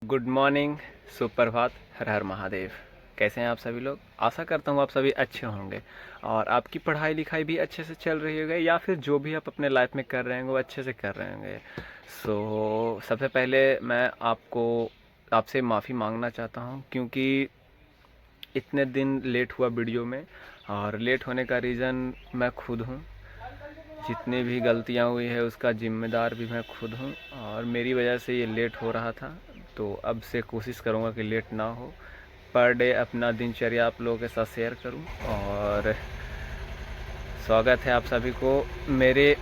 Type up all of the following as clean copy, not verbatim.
Good morning, सुप्रभात, हर हर महादेव। कैसे हैं आप सभी लोग? आशा करता हूँ आप सभी अच्छे होंगे और आपकी पढ़ाई लिखाई भी अच्छे से चल रही होगी या फिर जो भी आप अपने लाइफ में कर रहे होंगे वो अच्छे से कर रहे होंगे। सबसे पहले मैं आपसे माफ़ी मांगना चाहता हूँ क्योंकि इतने दिन लेट हुआ वीडियो में, और लेट होने का रीज़न मैं खुद हूँ। जितनी भी गलतियाँ हुई है उसका जिम्मेदार भी मैं खुद हूँ और मेरी वजह से ये लेट हो रहा था। तो अब से कोशिश करूँगा कि लेट ना हो। पर डे अपना दिनचर्या आप लोगों के साथ शेयर करूँ। और स्वागत है आप सभी को। मेरे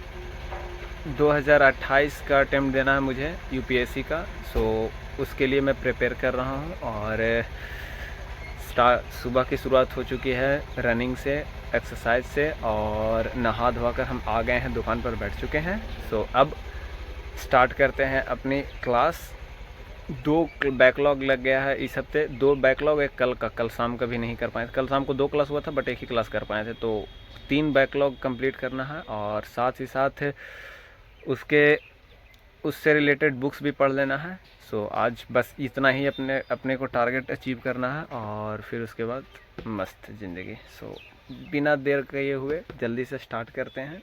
2028 का अटेम्प्ट देना है मुझे यूपीएससी का। उसके लिए मैं प्रिपेयर कर रहा हूँ और सुबह की शुरुआत हो चुकी है रनिंग से, एक्सरसाइज से, और नहा धोवा कर हम आ गए हैं, दुकान पर बैठ चुके हैं। अब स्टार्ट करते हैं अपनी क्लास। 2 बैकलॉग लग गया है इस हफ्ते, 2 बैकलॉग, एक कल शाम का भी नहीं कर पाए थे। कल शाम को 2 क्लास हुआ था बट एक ही क्लास कर पाए थे, तो 3 बैकलॉग कंप्लीट करना है और साथ ही साथ उससे रिलेटेड बुक्स भी पढ़ लेना है। आज बस इतना ही अपने को टारगेट अचीव करना है और फिर उसके बाद मस्त ज़िंदगी। बिना देर किए हुए जल्दी से स्टार्ट करते हैं।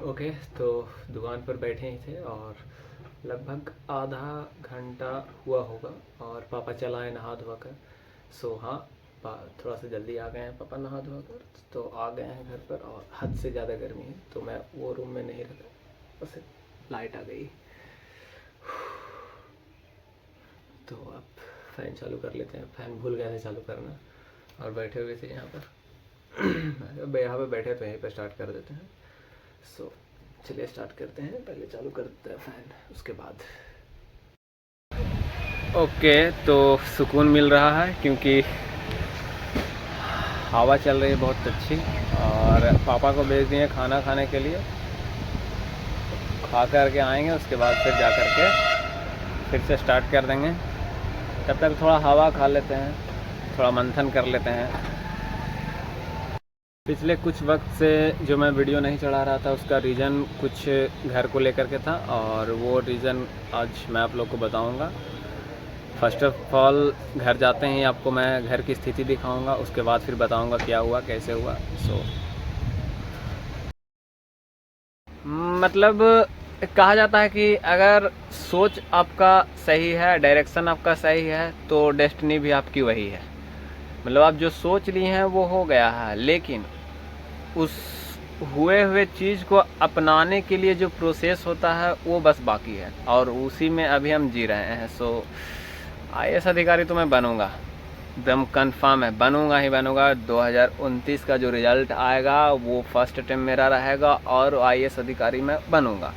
ओके, तो दुकान पर बैठे ही थे और लगभग आधा घंटा हुआ होगा और पापा चला है नहा धोवा कर। हाँ, थोड़ा सा जल्दी आ गए हैं पापा नहा धोवा कर, तो आ गए हैं घर पर और हद से ज़्यादा गर्मी है तो मैं वो रूम में नहीं रखा, बस लाइट आ गई। तो अब फ़ैन चालू कर लेते हैं। फ़ैन भूल गए थे चालू करना और बैठे हुए थे यहाँ पर। अब यहाँ पे बैठे तो यहीं पर स्टार्ट कर देते हैं। चलिए स्टार्ट करते हैं। पहले चालू करते हैं फ़ैन, उसके बाद। ओके, तो सुकून मिल रहा है क्योंकि हवा चल रही है बहुत अच्छी। और पापा को भेज दिए खाना खाने के लिए, खा कर के आएंगे, उसके बाद फिर जा कर के फिर से स्टार्ट कर देंगे। तब तक थोड़ा हवा खा लेते हैं, थोड़ा मंथन कर लेते हैं। पिछले कुछ वक्त से जो मैं वीडियो नहीं चढ़ा रहा था उसका रीज़न कुछ घर को लेकर के था और वो रीज़न आज मैं आप लोग को बताऊंगा। फर्स्ट ऑफ ऑल घर जाते ही आपको मैं घर की स्थिति दिखाऊंगा, उसके बाद फिर बताऊंगा क्या हुआ कैसे हुआ। मतलब कहा जाता है कि अगर सोच आपका सही है, डायरेक्शन आपका सही है, तो डेस्टिनी भी आपकी वही है। मतलब आप जो सोच ली हैं वो हो गया है, लेकिन उस हुए चीज़ को अपनाने के लिए जो प्रोसेस होता है वो बस बाकी है और उसी में अभी हम जी रहे हैं। IAS अधिकारी तो मैं बनूंगा, एकदम कंफर्म है, बनूंगा ही बनूंगा। 2029 का जो रिज़ल्ट आएगा वो फर्स्ट अटेम्प्ट मेरा रहेगा और IAS अधिकारी मैं बनूंगा।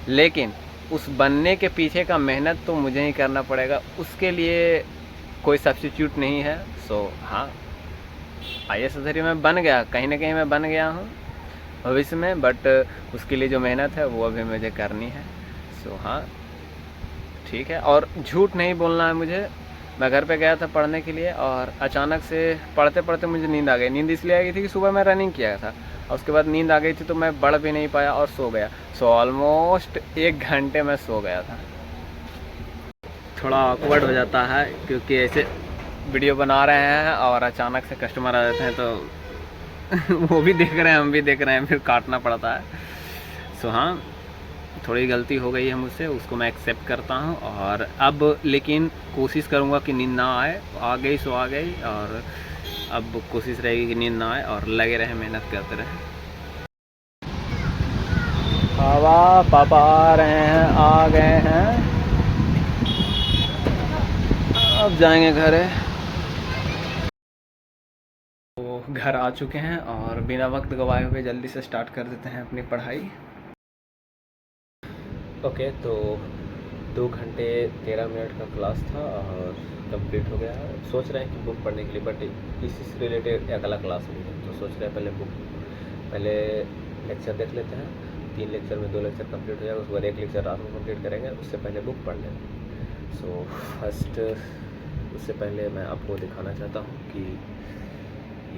लेकिन उस बनने के पीछे का मेहनत तो मुझे ही करना पड़ेगा, उसके लिए कोई सब्स्टिट्यूट नहीं है। हाँ, IAS अधिकारी मैं बन गया, कहीं ना कहीं मैं बन गया हूँ भविष्य में, बट उसके लिए जो मेहनत है वो अभी मुझे करनी है। हाँ ठीक है, और झूठ नहीं बोलना है मुझे। मैं घर पे गया था पढ़ने के लिए और अचानक से पढ़ते पढ़ते मुझे नींद आ गई। नींद इसलिए आ गई थी कि सुबह मैं रनिंग किया था और उसके बाद नींद आ गई थी तो मैं पढ़ भी नहीं पाया और सो गया। ऑलमोस्ट 1 घंटे में सो गया था। थोड़ा ऑकवर्ड हो जाता है क्योंकि ऐसे वीडियो बना रहे हैं और अचानक से कस्टमर आ जाते हैं तो वो भी देख रहे हैं, हम भी देख रहे हैं, फिर काटना पड़ता है। हाँ, थोड़ी गलती हो गई है मुझसे, उसको मैं एक्सेप्ट करता हूँ और अब लेकिन कोशिश करूँगा कि नींद ना आए। आ गई सो आ गई, और अब कोशिश रहेगी कि नींद ना आए और लगे रहे, मेहनत करते रहे। पापा आ रहे हैं, आ गए हैं, अब जाएंगे घर। तो घर आ चुके हैं और बिना वक्त गवाए हुए जल्दी से स्टार्ट कर देते हैं अपनी पढ़ाई। ओके, तो 2 घंटे 13 मिनट का क्लास था और कंप्लीट हो गया है। सोच रहे हैं कि बुक पढ़ने के लिए, बट इसी से रिलेटेड अगला क्लास में है तो सोच रहे हैं पहले लेक्चर देख लेते हैं। 3 लेक्चर में 2 लेक्चर कंप्लीट हो जाएगा, उसके बाद 1 लेक्चर रात में कंप्लीट करेंगे, उससे पहले बुक पढ़ लेंगे। फर्स्ट उससे पहले मैं आपको दिखाना चाहता हूँ कि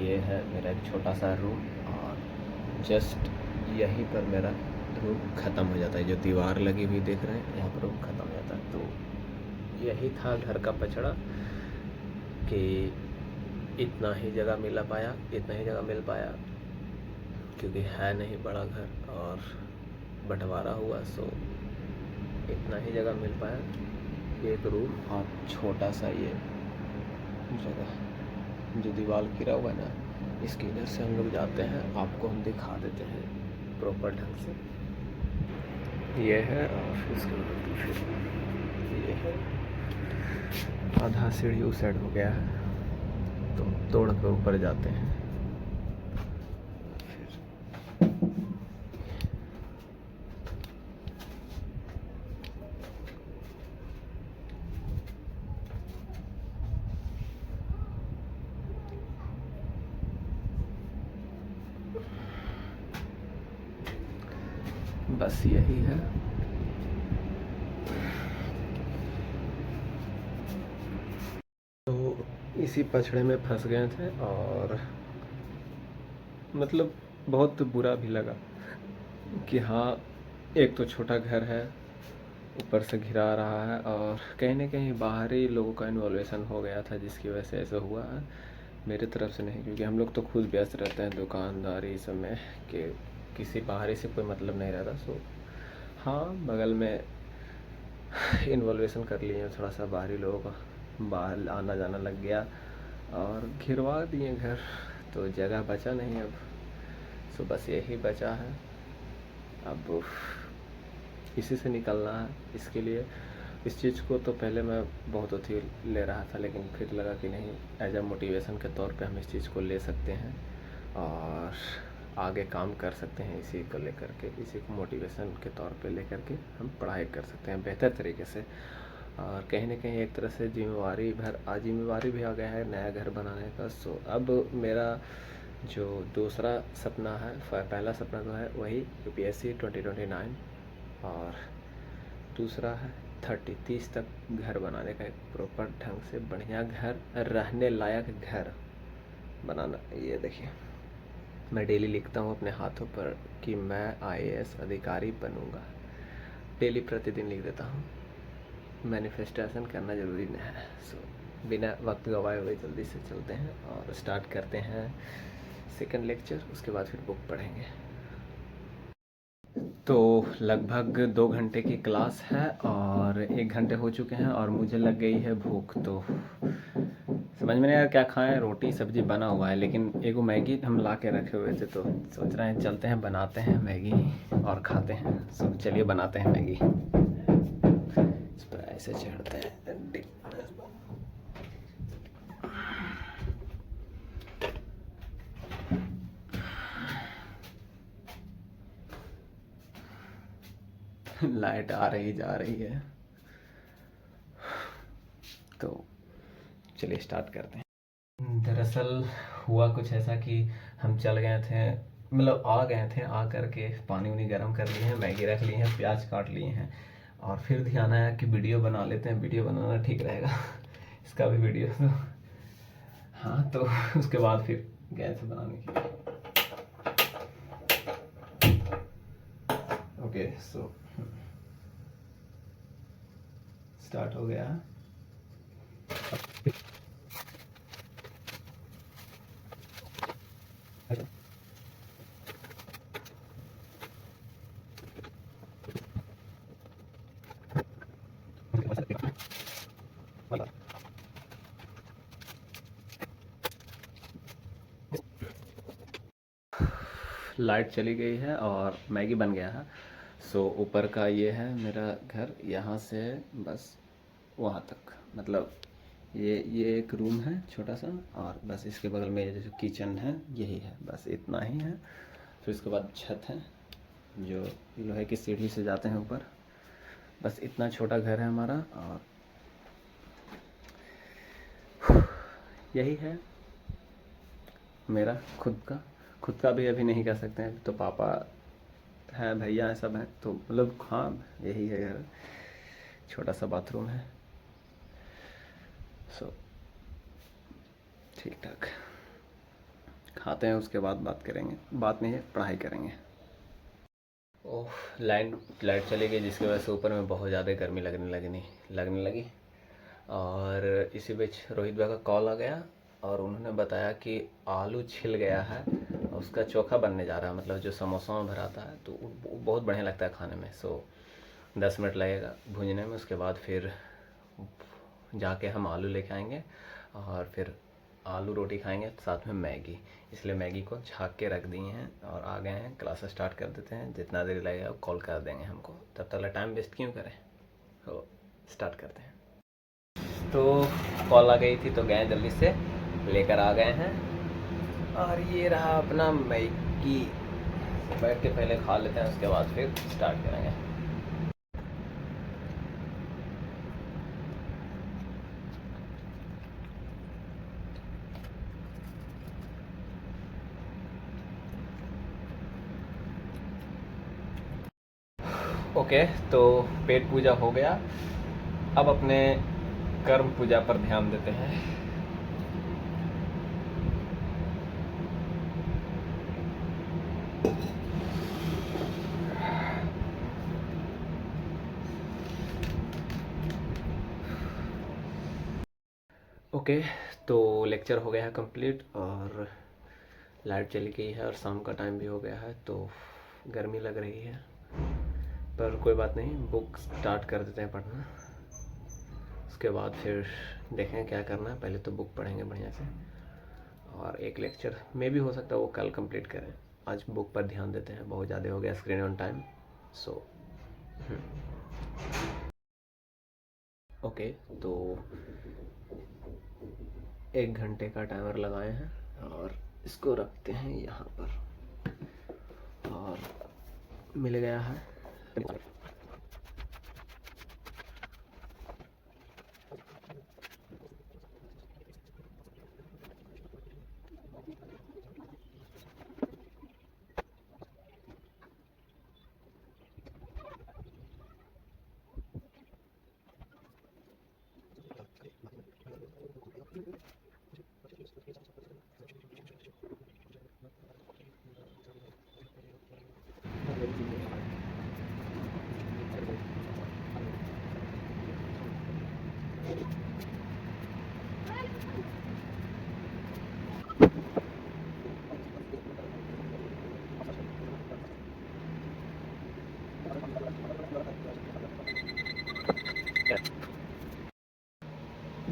ये है मेरा एक छोटा सा रूम और जस्ट यहीं पर मेरा रूम ख़त्म हो जाता है। जो दीवार लगी हुई देख रहे हैं यहाँ पर रूम ख़त्म हो जाता है। तो यही था घर का पचड़ा कि इतना ही जगह मिल पाया क्योंकि है नहीं बड़ा घर और बंटवारा हुआ, सो इतना ही जगह मिल पाया। एक रूम और छोटा सा ये जगह जो दीवार गिरा हुआ है ना, इसके इधर से हम लोग जाते हैं, आपको हम दिखा देते हैं प्रॉपर ढंग से। ये है और इसके बाद फिर ये है, आधा सीढ़ी उस साइड हो गया है, तो तोड़ कर ऊपर जाते हैं। बस यही है। तो इसी पछड़े में फंस गए थे और मतलब बहुत बुरा भी लगा कि हाँ, एक तो छोटा घर है, ऊपर से घिरा रहा है और कहीं ना कहीं बाहरी लोगों का इन्वॉल्वेशन हो गया था जिसकी वजह से ऐसा हुआ है। मेरे तरफ से नहीं, क्योंकि हम लोग तो खुद व्यस्त रहते हैं दुकानदारी सब में कि किसी बाहरी से कोई मतलब नहीं रहता। सो हाँ, बगल में इन्वॉल्वेशन कर लिए थोड़ा सा बाहरी लोगों का, बाहर आना जाना लग गया और घिरवा दिए घर, तो जगह बचा नहीं अब। सो बस यही बचा है, अब इसी से निकलना है। इसके लिए इस चीज़ को तो पहले मैं बहुत अथी ले रहा था, लेकिन फिर लगा कि नहीं, एज अ मोटिवेशन के तौर पे हम इस चीज़ को ले सकते हैं और आगे काम कर सकते हैं। इसी को लेकर के, इसी को मोटिवेशन के तौर पे लेकर के हम पढ़ाई कर सकते हैं बेहतर तरीके से। और कहीं ना कहीं एक तरह से जिम्मेवारी भी आ गया है नया घर बनाने का। सो अब मेरा जो दूसरा सपना है, पहला सपना तो है वही UPSC 2029 और दूसरा है 30 तक घर बनाने का, एक प्रॉपर ढंग से बढ़िया घर, रहने लायक घर बनाना। ये देखिए, मैं डेली लिखता हूँ अपने हाथों पर कि मैं IAS अधिकारी बनूंगा, डेली प्रतिदिन लिख देता हूँ। मैनिफेस्टेशन करना ज़रूरी नहीं है। सो बिना वक्त गवाए हुए जल्दी से चलते हैं और स्टार्ट करते हैं सेकंड लेक्चर, उसके बाद फिर बुक पढ़ेंगे। तो लगभग 2 घंटे की क्लास है और 1 घंटे हो चुके हैं और मुझे लग गई है भूख। तो समझ में नहीं आया क्या खाएं, रोटी सब्जी बना हुआ है, लेकिन एगो मैगी हम ला के रखे हुए थे, तो सोच रहे हैं चलते हैं बनाते हैं मैगी और खाते हैं। सो चलिए बनाते हैं मैगी। इस पर ऐसे चढ़ते हैं। लाइट आ रही जा रही है, तो चलिए स्टार्ट करते हैं। दरअसल हुआ कुछ ऐसा कि हम चल गए थे, मतलब आ गए थे, आ करके पानी उनी गर्म कर लिए हैं, मैगी रख ली है, प्याज काट लिए हैं और फिर ध्यान आया कि वीडियो बना लेते हैं, वीडियो बनाना ठीक रहेगा इसका भी वीडियो। तो हाँ, तो उसके बाद फिर गए थे बनाने के लिए। ओके, सो स्टार्ट हो गया। लाइट चली गई है और मैगी बन गया है। सो ऊपर का ये है मेरा घर, यहाँ से बस वहाँ तक, मतलब ये एक रूम है छोटा सा और बस इसके बगल में ये जो किचन है यही है, बस इतना ही है। फिर उसके बाद छत है जो लोहे की सीढ़ी से जाते हैं ऊपर। बस इतना छोटा घर है हमारा और यही है मेरा खुद का भी अभी नहीं कर सकते हैं, तो पापा हैं, भैया हैं, सब हैं, तो मतलब हाँ यही है घर, छोटा सा बाथरूम है। सो ठीक ठाक, खाते हैं उसके बाद बात करेंगे, बात नहीं है पढ़ाई करेंगे। ओह, लाइट चली गई जिसकी वजह से ऊपर में बहुत ज़्यादा गर्मी लगने लगी। और इसी बीच रोहित भाई का कॉल आ गया और उन्होंने बताया कि आलू छिल गया है और उसका चोखा बनने जा रहा है, मतलब जो समोसा में भराता है, तो वो बहुत बढ़िया लगता है खाने में। सो 10 मिनट लगेगा भूनने में, उसके बाद फिर जाके हम आलू लेके आएंगे और फिर आलू रोटी खाएंगे साथ में मैगी। इसलिए मैगी को छाक के रख दिए हैं और आ गए हैं, क्लास स्टार्ट कर देते हैं। जितना देर लगेगा कॉल कर देंगे हमको, तब तक टाइम वेस्ट क्यों करें, तो स्टार्ट करते हैं। तो कॉल आ गई थी तो गए जल्दी से लेकर आ गए हैं और ये रहा अपना मैगी। बैठ के पहले खा लेते हैं, उसके बाद फिर स्टार्ट करेंगे। ओके, तो पेट पूजा हो गया, अब अपने कर्म पूजा पर ध्यान देते हैं। ओके, तो लेक्चर हो गया है कंप्लीट और लाइट चली गई है और शाम का टाइम भी हो गया है, तो गर्मी लग रही है, पर कोई बात नहीं, बुक स्टार्ट कर देते हैं पढ़ना। उसके बाद फिर देखें क्या करना है। पहले तो बुक पढ़ेंगे बढ़िया से और एक लेक्चर में भी हो सकता है वो कल कंप्लीट करें। आज बुक पर ध्यान देते हैं, बहुत ज़्यादा हो गया screen on time. So okay, तो 1 घंटे का टाइमर लगाए हैं और इसको रखते हैं यहाँ पर और मिल गया है।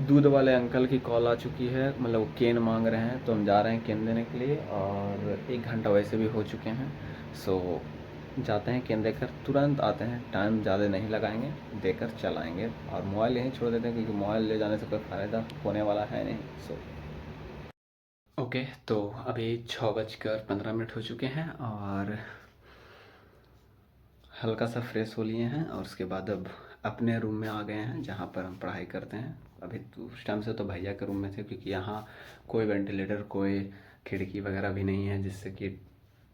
दूध वाले अंकल की कॉल आ चुकी है, मतलब वो केन मांग रहे हैं, तो हम जा रहे हैं केन देने के लिए और 1 घंटा वैसे भी हो चुके हैं। सो जाते हैं केन देकर तुरंत आते हैं, टाइम ज़्यादा नहीं लगाएंगे, देकर चलाएँगे और मोबाइल यहीं छोड़ देते हैं क्योंकि मोबाइल ले जाने से कोई फ़ायदा होने वाला है नहीं। सो ओके, तो अभी 6:15 हो चुके हैं और हल्का सा फ्रेश हो लिए हैं और उसके बाद अब अपने रूम में आ गए हैं जहाँ पर हम पढ़ाई करते हैं। अभी तो उस टाइम से तो भैया के रूम में थे क्योंकि यहाँ कोई वेंटिलेटर, कोई खिड़की वगैरह भी नहीं है जिससे कि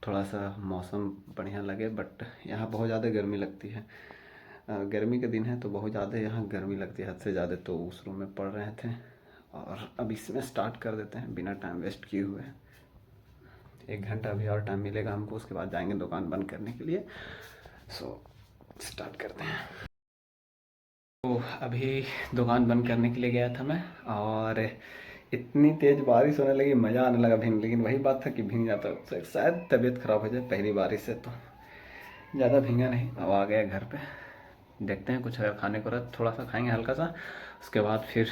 थोड़ा सा मौसम बढ़िया लगे, बट यहाँ बहुत ज़्यादा गर्मी लगती है। गर्मी के दिन है तो बहुत ज़्यादा यहाँ गर्मी लगती है, हद से ज़्यादा, तो उस रूम में पढ़ रहे थे और अब इसमें स्टार्ट कर देते हैं बिना टाइम वेस्ट किए हुए। 1 घंटा अभी और टाइम मिलेगा हमको, उसके बाद जाएंगे दुकान बंद करने के लिए। सो स्टार्ट करते हैं। तो अभी दुकान बंद करने के लिए गया था मैं और इतनी तेज़ बारिश होने लगी, मज़ा आने लगा भीग, लेकिन वही बात था कि भीग जाता तो शायद तबीयत ख़राब हो जाए पहली बारिश से, तो ज़्यादा भीगा नहीं। अब आ गया घर पे, देखते हैं कुछ अगर खाने को रहा थोड़ा सा खाएंगे हल्का सा, उसके बाद फिर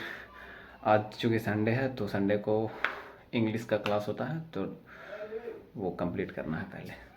आज चूँकि संडे है तो संडे को इंग्लिश का क्लास होता है तो वो कंप्लीट करना है पहले।